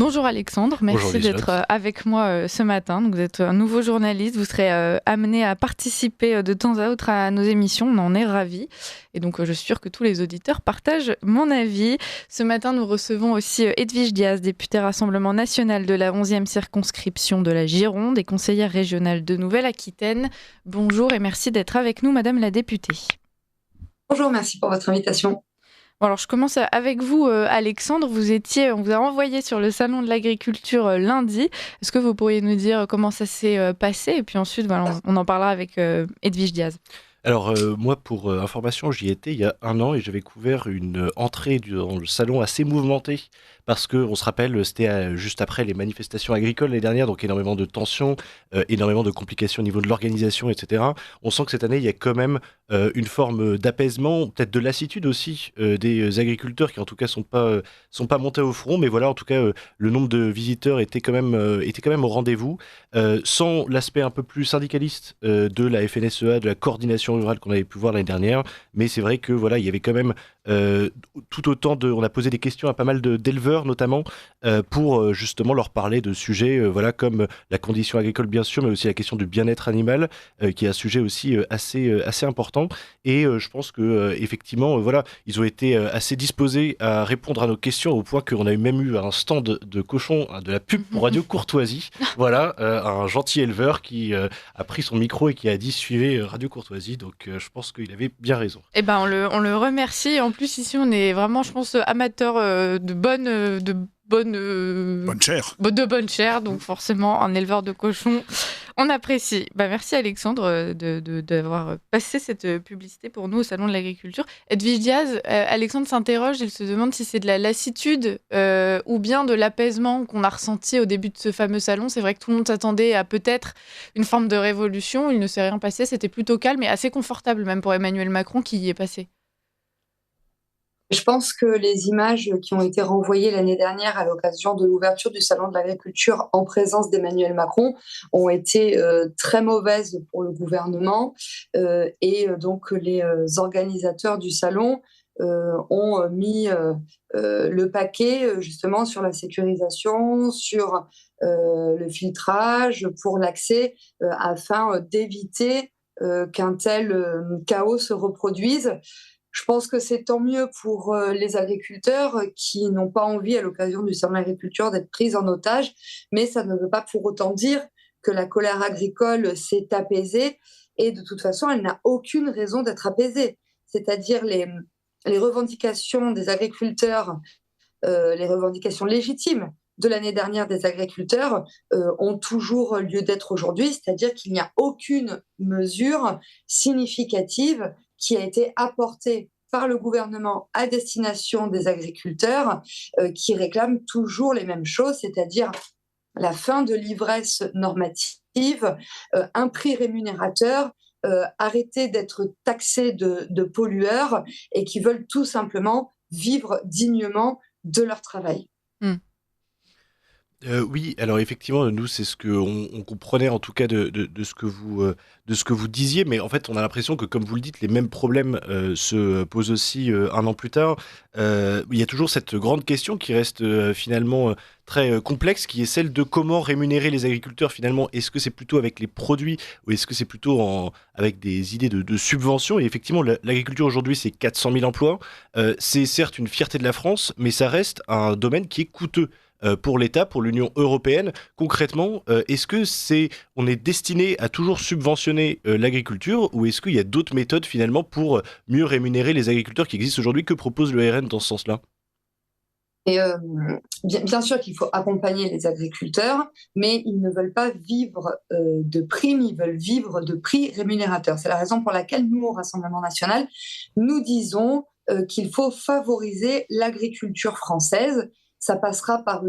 Bonjour Alexandre, Bonjour merci d'être Liselotte. avec moi ce matin. Donc, vous êtes un nouveau journaliste, vous serez amené à participer de temps à autre à nos émissions, on en est ravis. Et donc je suis sûre que tous les auditeurs partagent mon avis. Ce matin, nous recevons aussi Edwige Diaz, députée Rassemblement National de la 11e circonscription de la Gironde et conseillère régionale de Nouvelle-Aquitaine. Bonjour et merci d'être avec nous, Madame la députée. Bonjour, merci pour votre invitation. Bon, alors je commence avec vous, Alexandre. On vous a envoyé sur le salon de l'agriculture lundi. Est-ce que vous pourriez nous dire comment ça s'est passé? Et puis ensuite, voilà, on en parlera avec Edwige Diaz. Alors moi, pour information, j'y étais il y a un an et j'avais couvert une entrée dans le salon assez mouvementée parce que on se rappelle, c'était juste après les manifestations agricoles l'année dernière, donc énormément de tensions, énormément de complications au niveau de l'organisation, etc. On sent que cette année, il y a quand même une forme d'apaisement, peut-être de lassitude aussi des agriculteurs qui en tout cas sont pas montés au front, mais voilà, en tout cas, le nombre de visiteurs était quand même au rendez-vous, sans l'aspect un peu plus syndicaliste de la FNSEA, de la coordination rurale qu'on avait pu voir l'année dernière, mais c'est vrai que voilà, il y avait quand même euh, tout autant on a posé des questions à pas mal d'éleveurs notamment pour justement leur parler de sujets voilà comme la condition agricole bien sûr, mais aussi la question du bien-être animal qui est un sujet aussi assez important. Et je pense que effectivement voilà, ils ont été assez disposés à répondre à nos questions au point qu'on a même eu un stand de cochon, hein, de la pub pour Radio Courtoisie. Voilà, un gentil éleveur qui a pris son micro et qui a dit suivez Radio Courtoisie. Donc je pense qu'il avait bien raison. Eh ben, on le remercie. En plus, ici, on est vraiment, je pense, amateurs Bonne chère. de bonne chair. Donc, forcément, un éleveur de cochons, on apprécie. Bah, merci, Alexandre, d'avoir passé cette publicité pour nous au Salon de l'Agriculture. Edwige Diaz, Alexandre s'interroge, il se demande si c'est de la lassitude ou bien de l'apaisement qu'on a ressenti au début de ce fameux salon. C'est vrai que tout le monde s'attendait à peut-être une forme de révolution. Il ne s'est rien passé. C'était plutôt calme et assez confortable, même pour Emmanuel Macron qui y est passé. Je pense que les images qui ont été renvoyées l'année dernière à l'occasion de l'ouverture du Salon de l'Agriculture en présence d'Emmanuel Macron ont été très mauvaises pour le gouvernement donc les organisateurs du salon ont mis le paquet justement sur la sécurisation, sur le filtrage, pour l'accès afin d'éviter qu'un tel chaos se reproduise. Je pense que c'est tant mieux pour les agriculteurs qui n'ont pas envie, à l'occasion du salon de l'agriculture, d'être pris en otage, mais ça ne veut pas pour autant dire que la colère agricole s'est apaisée, et de toute façon, elle n'a aucune raison d'être apaisée. C'est-à-dire les revendications des agriculteurs, les revendications légitimes de l'année dernière des agriculteurs ont toujours lieu d'être aujourd'hui, c'est-à-dire qu'il n'y a aucune mesure significative qui a été apportée par le gouvernement à destination des agriculteurs qui réclament toujours les mêmes choses, c'est-à-dire la fin de l'ivresse normative, un prix rémunérateur, arrêter d'être taxés de pollueurs, et qui veulent tout simplement vivre dignement de leur travail. Hmm. Oui, alors effectivement, nous, c'est ce que on comprenait en tout cas de ce que vous disiez, mais en fait, on a l'impression que, comme vous le dites, les mêmes problèmes se posent aussi un an plus tard. Il y a toujours cette grande question qui reste finalement très complexe, qui est celle de comment rémunérer les agriculteurs finalement. Est-ce que c'est plutôt avec les produits ou est-ce que c'est plutôt avec des idées de subventions? Et effectivement, l'agriculture aujourd'hui, c'est 400 000 emplois. C'est certes une fierté de la France, mais ça reste un domaine qui est coûteux pour l'État, pour l'Union européenne. Concrètement, est-ce que on est destiné à toujours subventionner l'agriculture ou est-ce qu'il y a d'autres méthodes finalement pour mieux rémunérer les agriculteurs qui existent aujourd'hui? Que propose le RN dans ce sens-là? Et bien sûr qu'il faut accompagner les agriculteurs, mais ils ne veulent pas vivre de primes, ils veulent vivre de prix rémunérateurs. C'est la raison pour laquelle nous, au Rassemblement national, nous disons qu'il faut favoriser l'agriculture française. Ça passera par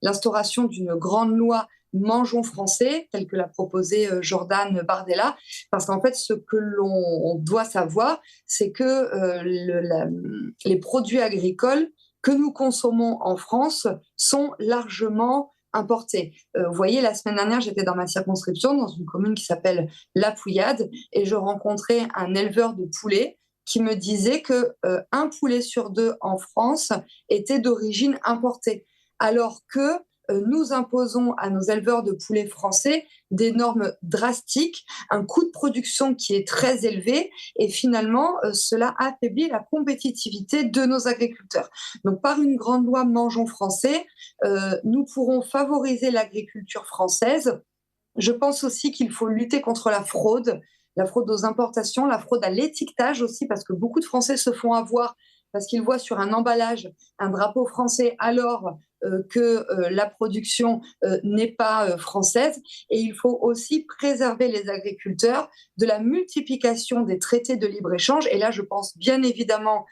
l'instauration d'une grande loi Mangeons français, telle que l'a proposé Jordan Bardella, parce qu'en fait, ce que l'on doit savoir, c'est que les produits agricoles que nous consommons en France sont largement importés. Vous voyez, la semaine dernière, j'étais dans ma circonscription, dans une commune qui s'appelle La Pouillade, et je rencontrais un éleveur de poulets qui me disait que un poulet sur deux en France était d'origine importée, alors que nous imposons à nos éleveurs de poulets français des normes drastiques, un coût de production qui est très élevé et finalement, cela affaiblit la compétitivité de nos agriculteurs. Donc, par une grande loi Mangeons français, nous pourrons favoriser l'agriculture française. Je pense aussi qu'il faut lutter contre la fraude aux importations, la fraude à l'étiquetage aussi, parce que beaucoup de Français se font avoir parce qu'ils voient sur un emballage un drapeau français alors que la production n'est pas française. Et il faut aussi préserver les agriculteurs de la multiplication des traités de libre-échange. Et là, je pense bien évidemment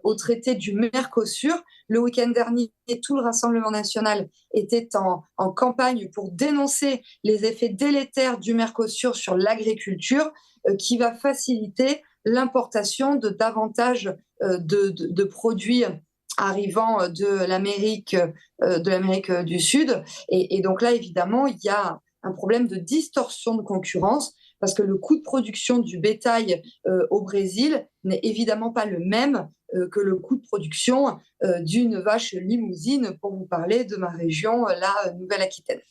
au traité du Mercosur. Le week-end dernier, tout le Rassemblement national était en campagne pour dénoncer les effets délétères du Mercosur sur l'agriculture, qui va faciliter l'importation de davantage de produits arrivant de l'Amérique du Sud. Et donc là, évidemment, il y a un problème de distorsion de concurrence parce que le coût de production du bétail au Brésil n'est évidemment pas le même que le coût de production d'une vache limousine, pour vous parler de ma région, la Nouvelle-Aquitaine.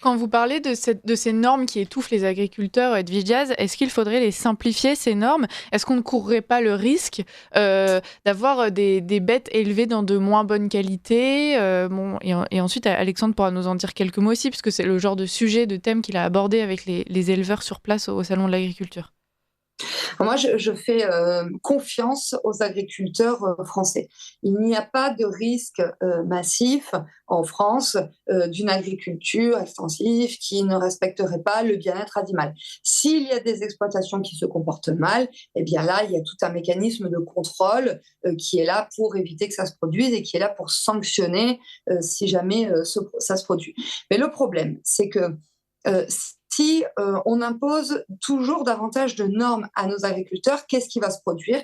Quand vous parlez de ces normes qui étouffent les agriculteurs, Edwige Diaz, est-ce qu'il faudrait les simplifier, ces normes ? Est-ce qu'on ne courrait pas le risque d'avoir des bêtes élevées dans de moins bonnes qualités et ensuite, Alexandre pourra nous en dire quelques mots aussi, puisque c'est le genre de sujet, de thème qu'il a abordé avec les éleveurs sur place au Salon de l'Agriculture. Moi, je fais confiance aux agriculteurs français. Il n'y a pas de risque massif en France d'une agriculture extensive qui ne respecterait pas le bien-être animal. S'il y a des exploitations qui se comportent mal, eh bien là, il y a tout un mécanisme de contrôle qui est là pour éviter que ça se produise et qui est là pour sanctionner si jamais ça se produit. Mais le problème, c'est que si on impose toujours davantage de normes à nos agriculteurs, qu'est-ce qui va se produire ?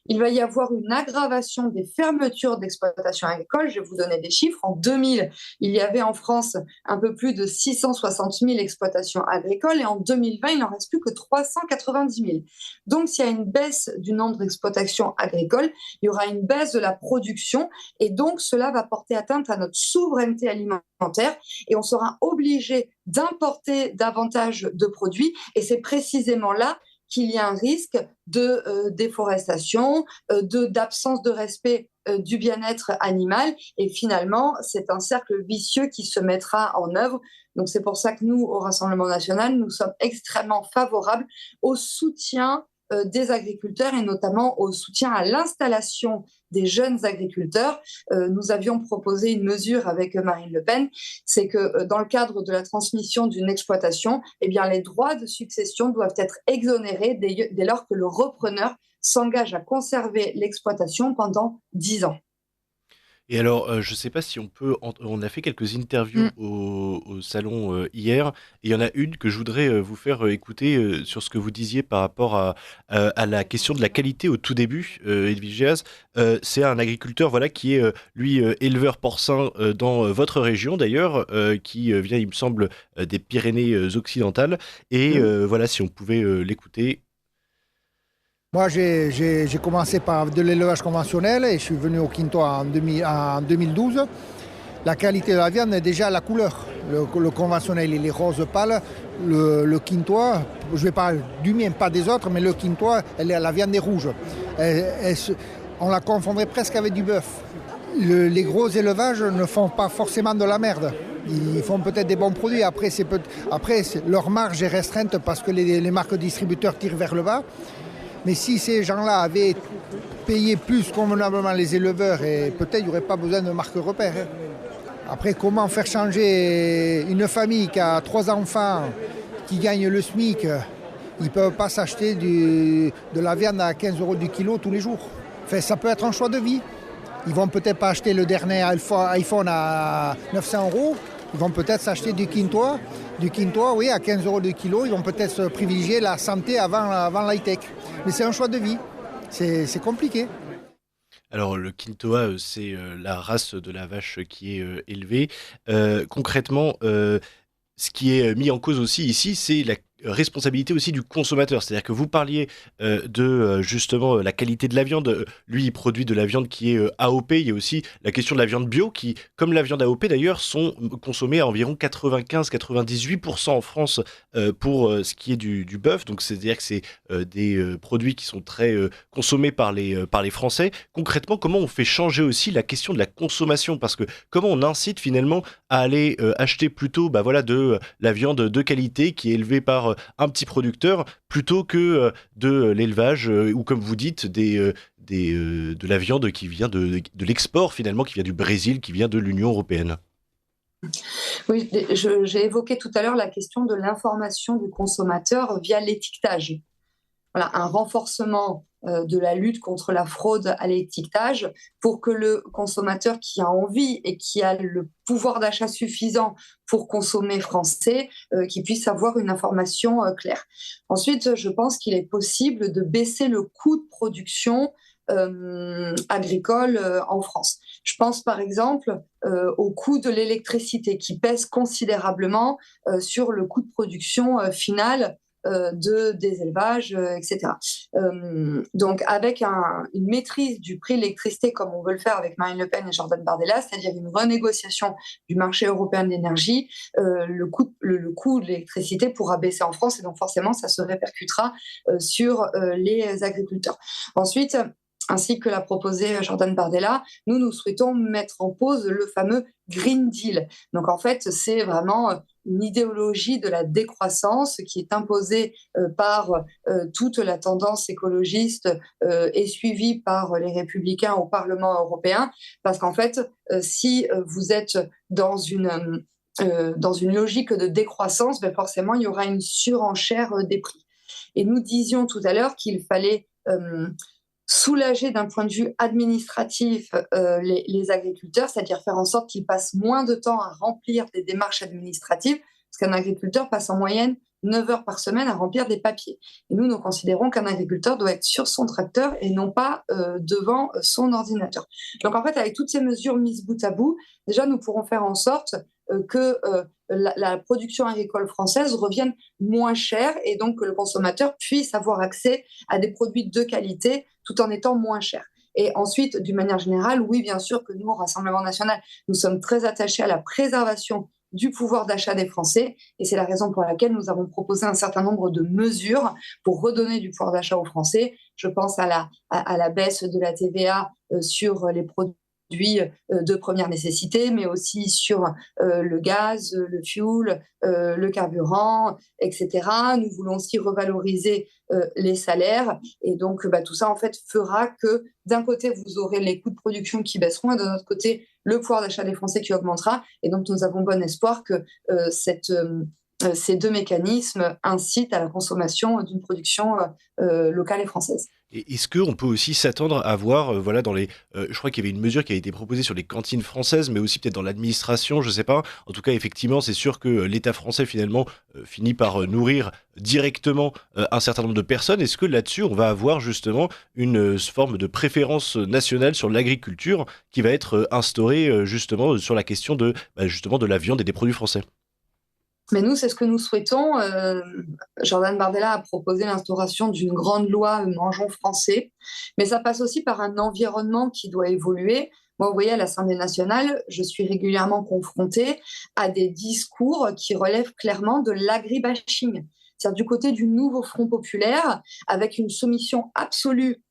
Il va y avoir une aggravation des fermetures d'exploitations agricoles. Je vais vous donner des chiffres. En 2000, il y avait en France un peu plus de 660 000 exploitations agricoles et en 2020, il n'en reste plus que 390 000. Donc, s'il y a une baisse du nombre d'exploitations agricoles, il y aura une baisse de la production et donc cela va porter atteinte à notre souveraineté alimentaire et on sera obligé d'importer davantage de produits et c'est précisément là qu'il y a un risque de déforestation, d'absence de respect du bien-être animal et finalement c'est un cercle vicieux qui se mettra en œuvre. Donc c'est pour ça que nous, au Rassemblement national, nous sommes extrêmement favorables au soutien des agriculteurs et notamment au soutien à l'installation des jeunes agriculteurs. Nous avions proposé une mesure avec Marine Le Pen, c'est que dans le cadre de la transmission d'une exploitation, eh bien, les droits de succession doivent être exonérés dès lors que le repreneur s'engage à conserver l'exploitation pendant 10 ans. Et alors, je ne sais pas si on peut. On a fait quelques interviews au salon hier, et il y en a une que je voudrais vous faire écouter sur ce que vous disiez par rapport à la question de la qualité au tout début, Edwige Diaz. C'est un agriculteur voilà, qui est, lui, éleveur porcin dans votre région d'ailleurs, qui vient, il me semble, des Pyrénées-Occidentales. Et voilà, si on pouvait l'écouter. Moi, j'ai commencé par de l'élevage conventionnel et je suis venu au quintois en 2012. La qualité de la viande est déjà la couleur. Le conventionnel, il est rose pâle. Le quintois, je vais parler du mien, pas des autres, mais le quintois, la viande est rouge. On la confondrait presque avec du bœuf. Les gros élevages ne font pas forcément de la merde. Ils font peut-être des bons produits. Après, leur marge est restreinte parce que les marques distributeurs tirent vers le bas. Mais si ces gens-là avaient payé plus convenablement les éleveurs, et peut-être il n'y aurait pas besoin de marque repère. Après, comment faire changer une famille qui a 3 enfants, qui gagne le SMIC, ils ne peuvent pas s'acheter de la viande à 15 € du kilo tous les jours. Enfin, ça peut être un choix de vie. Ils ne vont peut-être pas acheter le dernier iPhone à 900 €. Ils vont peut-être s'acheter du quintois. Du quintois, oui, à 15 € du kilo. Ils vont peut-être privilégier la santé avant l'high-tech. Mais c'est un choix de vie. C'est compliqué. Alors, le quintoa, c'est la race de la vache qui est élevée. Concrètement, ce qui est mis en cause aussi ici, c'est responsabilité aussi du consommateur. C'est-à-dire que vous parliez de justement la qualité de la viande. Lui, il produit de la viande qui est AOP. Il y a aussi la question de la viande bio qui, comme la viande AOP d'ailleurs, sont consommées à environ 95-98% en France pour ce qui est du bœuf. Donc c'est-à-dire que c'est des produits qui sont très consommés par les Français. Concrètement, comment on fait changer aussi la question de la consommation? Parce que comment on incite finalement à aller acheter plutôt voilà, de la viande de qualité qui est élevée par un petit producteur plutôt que de l'élevage ou comme vous dites de la viande qui vient de l'export finalement, qui vient du Brésil, qui vient de l'Union européenne. Oui, j'ai évoqué tout à l'heure la question de l'information du consommateur via l'étiquetage. Voilà, un renforcement de la lutte contre la fraude à l'étiquetage pour que le consommateur qui a envie et qui a le pouvoir d'achat suffisant pour consommer français, qui puisse avoir une information claire. Ensuite, je pense qu'il est possible de baisser le coût de production agricole en France. Je pense par exemple au coût de l'électricité qui pèse considérablement sur le coût de production final des élevages, etc. Donc, avec une maîtrise du prix de l'électricité, comme on veut le faire avec Marine Le Pen et Jordan Bardella, c'est-à-dire une renégociation du marché européen de l'énergie, le coût de l'électricité pourra baisser en France et donc forcément, ça se répercutera sur les agriculteurs. Ensuite, ainsi que l'a proposé Jordan Bardella, nous souhaitons mettre en pause le fameux Green Deal. Donc en fait, c'est vraiment une idéologie de la décroissance qui est imposée par toute la tendance écologiste et suivie par les républicains au Parlement européen, parce qu'en fait, si vous êtes dans une logique de décroissance, ben forcément, il y aura une surenchère des prix. Et nous disions tout à l'heure qu'il fallait soulager d'un point de vue administratif les agriculteurs, c'est-à-dire faire en sorte qu'ils passent moins de temps à remplir des démarches administratives, parce qu'un agriculteur passe en moyenne 9 heures par semaine à remplir des papiers. Et nous considérons qu'un agriculteur doit être sur son tracteur et non pas devant son ordinateur. Donc en fait, avec toutes ces mesures mises bout à bout, déjà nous pourrons faire en sorte que la production agricole française revienne moins chère et donc que le consommateur puisse avoir accès à des produits de qualité tout en étant moins chers. Et ensuite, d'une manière générale, oui, bien sûr que nous, au Rassemblement national, nous sommes très attachés à la préservation du pouvoir d'achat des Français. Et c'est la raison pour laquelle nous avons proposé un certain nombre de mesures pour redonner du pouvoir d'achat aux Français. Je pense à la baisse de la TVA sur les produits de première nécessité, mais aussi sur le gaz, le fuel, le carburant, etc. Nous voulons aussi revaloriser les salaires. Et donc, tout ça, en fait, fera que d'un côté, vous aurez les coûts de production qui baisseront et de l'autre côté, le pouvoir d'achat des Français qui augmentera. Et donc, nous avons bon espoir que ces deux mécanismes incitent à la consommation d'une production locale et française. Et est-ce qu'on peut aussi s'attendre à voir, voilà, je crois qu'il y avait une mesure qui a été proposée sur les cantines françaises, mais aussi peut-être dans l'administration, je sais pas. En tout cas, effectivement, c'est sûr que l'État français, finalement, finit par nourrir directement un certain nombre de personnes. Est-ce que là-dessus, on va avoir justement une forme de préférence nationale sur l'agriculture qui va être instaurée justement sur la question justement de la viande et des produits français? Mais nous, c'est ce que nous souhaitons. Jordan Bardella a proposé l'instauration d'une grande loi Mangeons français, mais ça passe aussi par un environnement qui doit évoluer. Moi, vous voyez, à l'Assemblée nationale, je suis régulièrement confrontée à des discours qui relèvent clairement de l'agribashing, c'est-à-dire du côté du nouveau Front populaire, avec une soumission absolue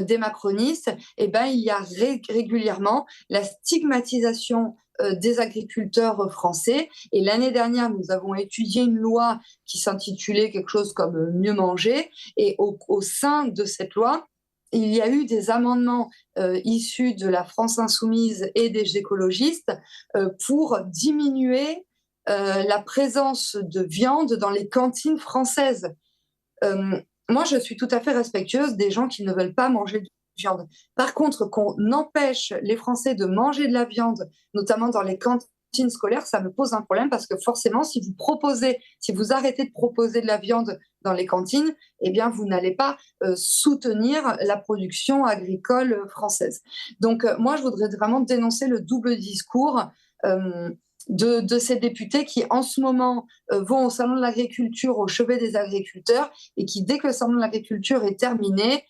des macronistes. Il y a régulièrement la stigmatisation des agriculteurs français. Et l'année dernière, nous avons étudié une loi qui s'intitulait quelque chose comme Mieux manger. Et au sein de cette loi, il y a eu des amendements issus de la France insoumise et des écologistes pour diminuer la présence de viande dans les cantines françaises. Moi, je suis tout à fait respectueuse des gens qui ne veulent pas manger de viande. Par contre, qu'on empêche les Français de manger de la viande, notamment dans les cantines scolaires, ça me pose un problème parce que forcément, si vous arrêtez de proposer de la viande dans les cantines, eh bien, vous n'allez pas soutenir la production agricole française. Donc, moi, je voudrais vraiment dénoncer le double discours de ces députés qui, en ce moment, vont au Salon de l'agriculture, au chevet des agriculteurs, et qui, dès que le Salon de l'agriculture est terminé,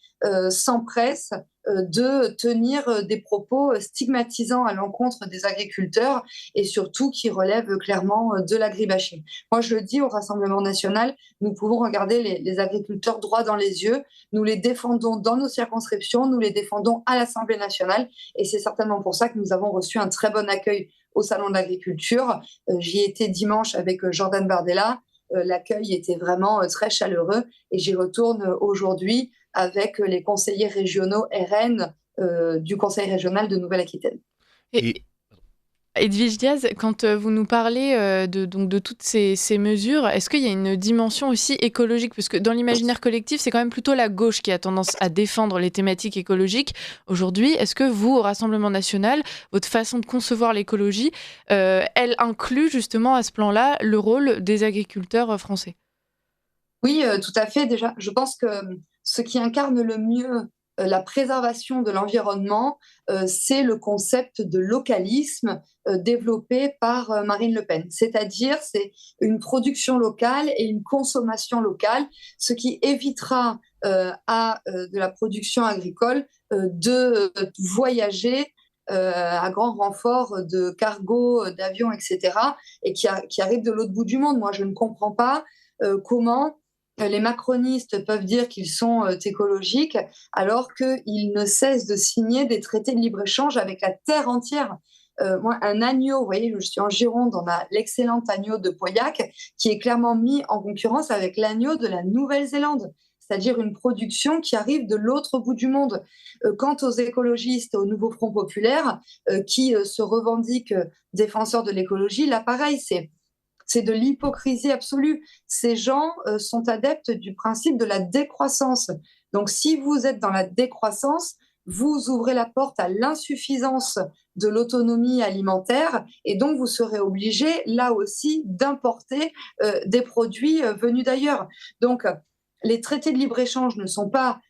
s'empressent de tenir des propos stigmatisants à l'encontre des agriculteurs et surtout qui relèvent clairement de l'agribashing. Moi, je le dis au Rassemblement national, nous pouvons regarder les agriculteurs droit dans les yeux, nous les défendons dans nos circonscriptions, nous les défendons à l'Assemblée nationale et c'est certainement pour ça que nous avons reçu un très bon accueil au Salon de l'agriculture. J'y étais dimanche avec Jordan Bardella. L'accueil était vraiment très chaleureux et j'y retourne aujourd'hui avec les conseillers régionaux RN du Conseil régional de Nouvelle-Aquitaine. Et Edwige Diaz, quand vous nous parlez donc de toutes ces mesures, est-ce qu'il y a une dimension aussi écologique? Parce que dans l'imaginaire collectif, c'est quand même plutôt la gauche qui a tendance à défendre les thématiques écologiques. Aujourd'hui, est-ce que vous, au Rassemblement national, votre façon de concevoir l'écologie, elle inclut justement à ce plan-là le rôle des agriculteurs français? Oui, tout à fait. Déjà, je pense que ce qui incarne le mieux la préservation de l'environnement, c'est le concept de localisme développé par Marine Le Pen. C'est-à-dire, c'est une production locale et une consommation locale, ce qui évitera de la production agricole de voyager à grand renfort de cargos, d'avions, etc., et qui arrivent de l'autre bout du monde. Moi, je ne comprends pas comment les macronistes peuvent dire qu'ils sont écologiques alors qu'ils ne cessent de signer des traités de libre-échange avec la terre entière. Moi, un agneau, vous voyez, je suis en Gironde, on a l'excellent agneau de Pauillac qui est clairement mis en concurrence avec l'agneau de la Nouvelle-Zélande, c'est-à-dire une production qui arrive de l'autre bout du monde. Quant aux écologistes, au Nouveau Front Populaire, qui se revendiquent défenseurs de l'écologie, là, pareil, c'est de l'hypocrisie absolue. Ces gens sont adeptes du principe de la décroissance. Donc, si vous êtes dans la décroissance, vous ouvrez la porte à l'insuffisance de l'autonomie alimentaire et donc vous serez obligé, là aussi, d'importer des produits venus d'ailleurs. Donc, les traités de libre-échange ne sont pas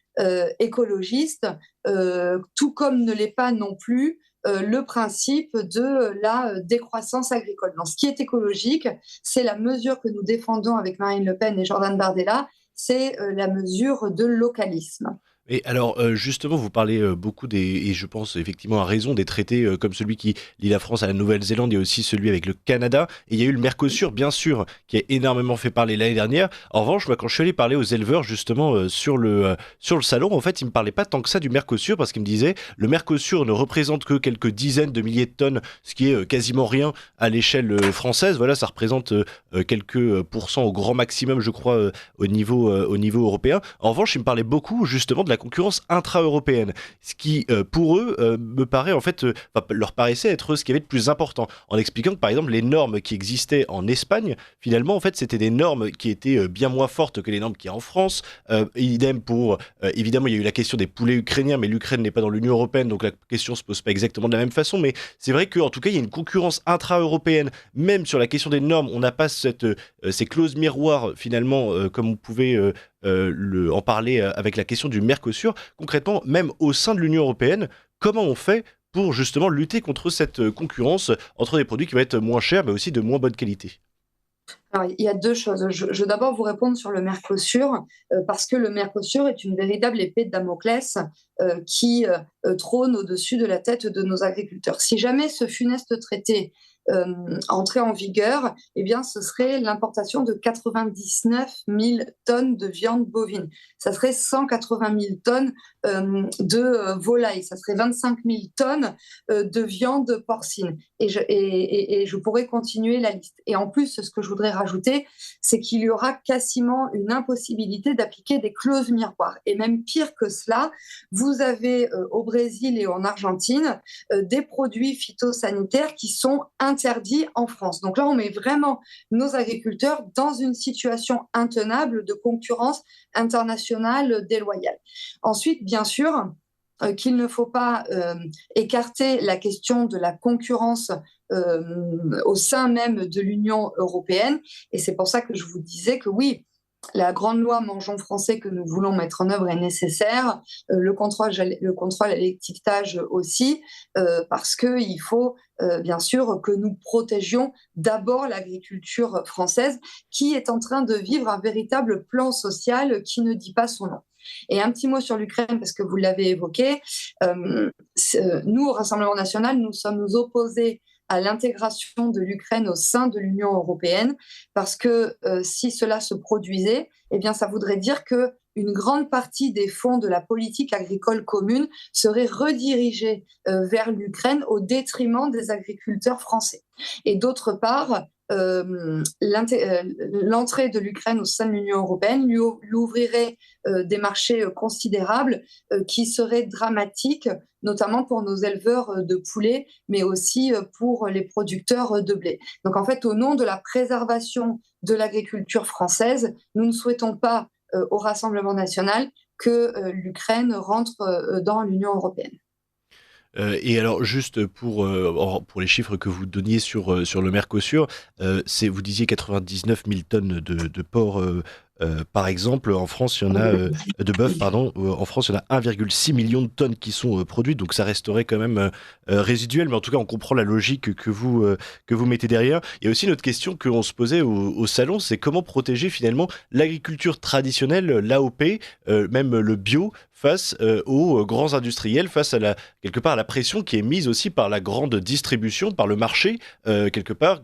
écologistes, tout comme ne l'est pas non plus le principe de la décroissance agricole. Donc, ce qui est écologique, c'est la mesure que nous défendons avec Marine Le Pen et Jordan Bardella, c'est la mesure de localisme. Et alors, justement, vous parlez beaucoup et je pense effectivement à raison, des traités comme celui qui lie la France à la Nouvelle-Zélande et aussi celui avec le Canada. Et il y a eu le Mercosur, bien sûr, qui a énormément fait parler l'année dernière. En revanche, moi, quand je suis allé parler aux éleveurs, justement, sur le salon, en fait, ils me parlaient pas tant que ça du Mercosur, parce qu'ils me disaient, le Mercosur ne représente que quelques dizaines de milliers de tonnes, ce qui est quasiment rien à l'échelle française. Voilà, ça représente quelques pourcents au grand maximum, je crois, au niveau européen. En revanche, ils me parlaient beaucoup, justement, de la concurrence intra-européenne, ce qui pour eux me paraît en fait leur paraissait être ce qui avait de plus important, en expliquant que par exemple les normes qui existaient en Espagne, finalement en fait c'était des normes qui étaient bien moins fortes que les normes qu'il y a en France. Idem pour évidemment il y a eu la question des poulets ukrainiens, mais l'Ukraine n'est pas dans l'Union européenne, donc la question se pose pas exactement de la même façon, mais c'est vrai qu'en tout cas il y a une concurrence intra-européenne, même sur la question des normes. On n'a pas ces clauses miroirs finalement comme on pouvait en parler avec la question du Mercosur. Concrètement, même au sein de l'Union européenne, comment on fait pour justement lutter contre cette concurrence entre des produits qui vont être moins chers, mais aussi de moins bonne qualité? Alors, il y a deux choses. Je veux d'abord vous répondre sur le Mercosur, parce que le Mercosur est une véritable épée de Damoclès qui trône au-dessus de la tête de nos agriculteurs. Si jamais ce funeste traité entrait en vigueur, eh bien, ce serait l'importation de 99 000 tonnes de viande bovine. Ça serait 180 000 tonnes de volaille. Ça serait 25 000 tonnes de viande porcine. Et je pourrais continuer la liste. Et en plus, ce que je voudrais rajouter, c'est qu'il y aura quasiment une impossibilité d'appliquer des clauses miroirs. Et même pire que cela, vous avez au Brésil et en Argentine des produits phytosanitaires qui sont interdits en France. Donc là, on met vraiment nos agriculteurs dans une situation intenable de concurrence internationale déloyale. Ensuite, bien sûr, qu'il ne faut pas écarter la question de la concurrence au sein même de l'Union européenne. Et c'est pour ça que je vous disais que oui, La grande loi Mangeons français que nous voulons mettre en œuvre est nécessaire, le contrôle à l'étiquetage aussi, parce qu'il faut bien sûr que nous protégions d'abord l'agriculture française qui est en train de vivre un véritable plan social qui ne dit pas son nom. Et un petit mot sur l'Ukraine, parce que vous l'avez évoqué. Nous, au Rassemblement national, nous sommes opposés à l'intégration de l'Ukraine au sein de l'Union européenne, parce que si cela se produisait, eh bien, ça voudrait dire que une grande partie des fonds de la politique agricole commune seraient redirigés vers l'Ukraine au détriment des agriculteurs français. Et d'autre part, l'entrée de l'Ukraine au sein de l'Union européenne lui ouvrirait des marchés considérables qui seraient dramatiques, notamment pour nos éleveurs de poulets, mais aussi pour les producteurs de blé. Donc en fait, au nom de la préservation de l'agriculture française, nous ne souhaitons pas au Rassemblement national que l'Ukraine rentre dans l'Union européenne. Et alors juste pour les chiffres que vous donniez sur le Mercosur, vous disiez 99 000 tonnes de porc par exemple. En France, il y en a de bœuf, pardon. En France, il y en a 1,6 million de tonnes qui sont produites, donc ça resterait quand même résiduel. Mais en tout cas, on comprend la logique que vous mettez derrière. Il y a aussi une autre question qu'on se posait au salon, c'est comment protéger finalement l'agriculture traditionnelle, l'AOP, même le bio, face aux grands industriels, face à quelque part à la pression qui est mise aussi par la grande distribution, par le marché, quelque part,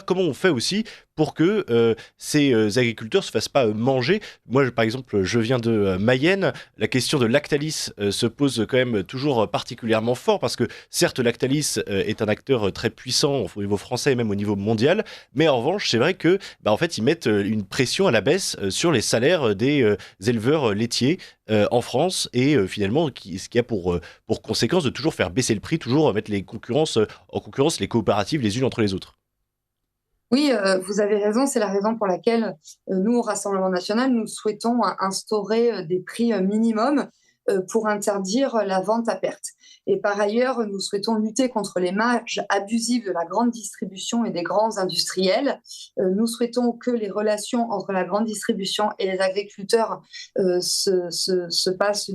comment on fait aussi pour que ces agriculteurs se fassent pas manger. Moi, par exemple, je viens de Mayenne. La question de Lactalis se pose quand même toujours particulièrement fort parce que certes, Lactalis est un acteur très puissant au niveau français et même au niveau mondial, mais en revanche, c'est vrai que, en fait, ils mettent une pression à la baisse sur les salaires des éleveurs laitiers en France et finalement, ce qui a pour conséquence de toujours faire baisser le prix, toujours mettre en concurrence les coopératives les unes entre les autres. Oui, vous avez raison. C'est la raison pour laquelle nous, au Rassemblement national, nous souhaitons instaurer des prix minimums pour interdire la vente à perte. Et par ailleurs, nous souhaitons lutter contre les marges abusives de la grande distribution et des grands industriels. Nous souhaitons que les relations entre la grande distribution et les agriculteurs se passent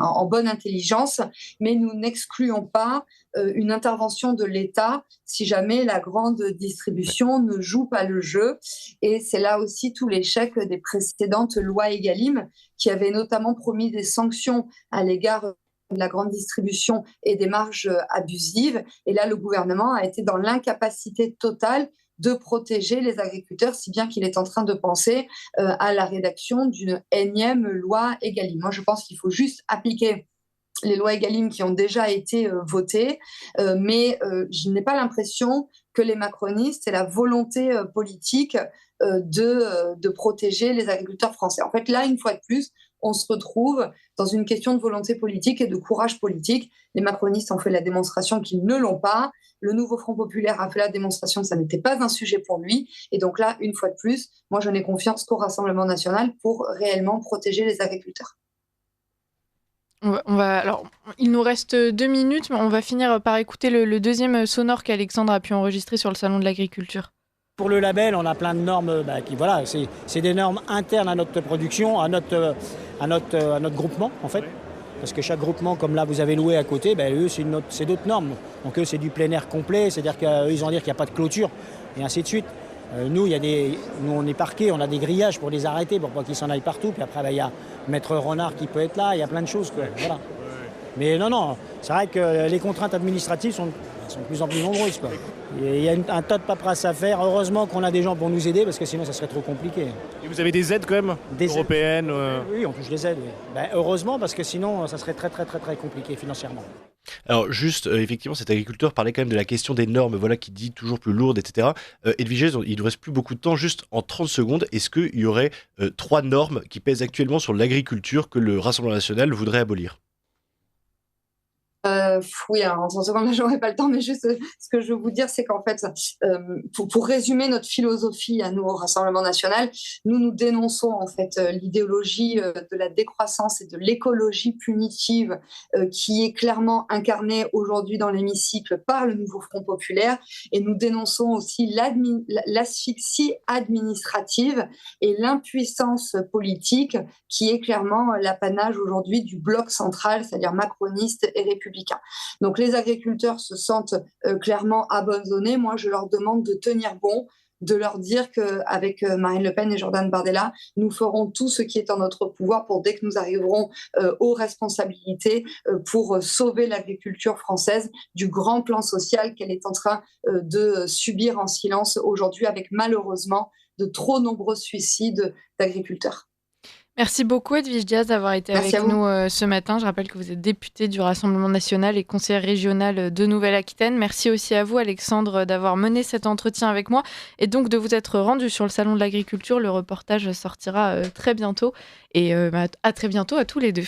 en bonne intelligence, mais nous n'excluons pas une intervention de l'État si jamais la grande distribution ne joue pas le jeu. Et c'est là aussi tout l'échec des précédentes lois Egalim qui avaient notamment promis des sanctions à l'égard de la grande distribution et des marges abusives. Et là, le gouvernement a été dans l'incapacité totale de protéger les agriculteurs, si bien qu'il est en train de penser à la rédaction d'une énième loi Egalim. Moi, je pense qu'il faut juste appliquer les lois Egalim qui ont déjà été votées, mais je n'ai pas l'impression que les macronistes aient la volonté politique de protéger les agriculteurs français. En fait, là, une fois de plus, on se retrouve dans une question de volonté politique et de courage politique. Les macronistes ont fait la démonstration qu'ils ne l'ont pas. Le nouveau Front populaire a fait la démonstration que ça n'était pas un sujet pour lui. Et donc là, une fois de plus, moi, je n'ai confiance qu'au Rassemblement national pour réellement protéger les agriculteurs. Alors, il nous reste 2 minutes, mais on va finir par écouter le deuxième sonore qu'Alexandre a pu enregistrer sur le Salon de l'Agriculture. Pour le label, on a plein de normes c'est des normes internes à notre production, à notre groupement en fait. Parce que chaque groupement, comme là vous avez loué à côté, eux c'est d'autres normes. Donc eux c'est du plein air complet, c'est-à-dire qu'ils ont dire qu'il n'y a pas de clôture et ainsi de suite. Nous on est parqués, on a des grillages pour les arrêter, pour pas qu'ils s'en aillent partout. Puis après, il y a Maître Renard qui peut être là, il y a plein de choses. Quoi. Voilà. Mais non, c'est vrai que les contraintes administratives sont de plus en plus nombreuses. Quoi. Il y a un tas de paperasse à faire. Heureusement qu'on a des gens pour nous aider, parce que sinon, ça serait trop compliqué. Et vous avez des aides quand même européennes Oui, on touche des aides. Oui. Heureusement, parce que sinon, ça serait très, très, très, très compliqué financièrement. Alors juste, effectivement, cet agriculteur parlait quand même de la question des normes, voilà, qui dit toujours plus lourdes, etc. Edwige, il ne nous reste plus beaucoup de temps, juste en 30 secondes, est-ce qu'il y aurait 3 normes qui pèsent actuellement sur l'agriculture que le Rassemblement national voudrait abolir ? Oui, alors, en 30 secondes, là, j'aurais pas le temps, mais juste ce que je veux vous dire, c'est qu'en fait, pour résumer notre philosophie à nous au Rassemblement national, nous dénonçons en fait l'idéologie de la décroissance et de l'écologie punitive qui est clairement incarnée aujourd'hui dans l'hémicycle par le nouveau Front populaire, et nous dénonçons aussi l'asphyxie administrative et l'impuissance politique qui est clairement l'apanage aujourd'hui du bloc central, c'est-à-dire macroniste et républicain. Donc les agriculteurs se sentent clairement abandonnés. Moi, je leur demande de tenir bon, de leur dire qu'avec Marine Le Pen et Jordan Bardella, nous ferons tout ce qui est en notre pouvoir pour, dès que nous arriverons aux responsabilités, pour sauver l'agriculture française du grand plan social qu'elle est en train de subir en silence aujourd'hui, avec malheureusement de trop nombreux suicides d'agriculteurs. Merci beaucoup Edwige Diaz d'avoir été Merci avec nous ce matin. Je rappelle que vous êtes députée du Rassemblement national et conseillère régionale de Nouvelle-Aquitaine. Merci aussi à vous Alexandre d'avoir mené cet entretien avec moi et donc de vous être rendu sur le Salon de l'Agriculture. Le reportage sortira très bientôt et à très bientôt à tous les deux.